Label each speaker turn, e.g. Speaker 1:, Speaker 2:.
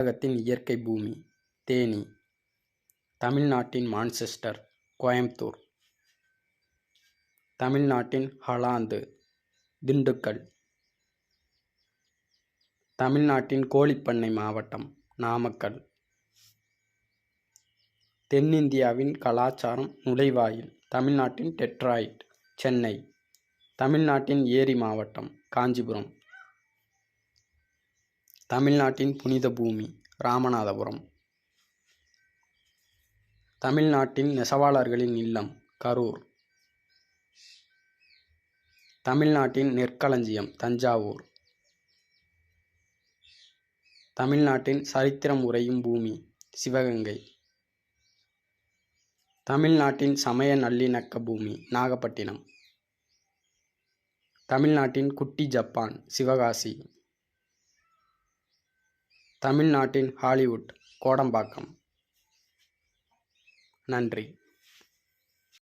Speaker 1: தமிழகத்தின் இயற்கை பூமி தேனி. தமிழ்நாட்டின் மான்செஸ்டர் கோயம்புத்தூர். தமிழ்நாட்டின் ஹாலாந்து திண்டுக்கல். தமிழ்நாட்டின் கோழிப்பண்ணை மாவட்டம் நாமக்கல். தென்னிந்தியாவின் கலாச்சாரம் நுழைவாயில் தமிழ்நாட்டின் டெட்ராய்ட் சென்னை. தமிழ்நாட்டின் ஏரி மாவட்டம் காஞ்சிபுரம். தமிழ்நாட்டின் புனித பூமி ராமநாதபுரம். தமிழ்நாட்டின் நெசவாளர்களின் இல்லம் கரூர். தமிழ்நாட்டின் நெற்களஞ்சியம் தஞ்சாவூர். தமிழ்நாட்டின் சரித்திரம் உறையும் பூமி சிவகங்கை. தமிழ்நாட்டின் சமய நல்லிணக்க பூமி நாகப்பட்டினம். தமிழ்நாட்டின் குட்டி ஜப்பான் சிவகாசி. தமிழ்நாட்டின் ஹாலிவுட் கோடம்பாக்கம். நன்றி.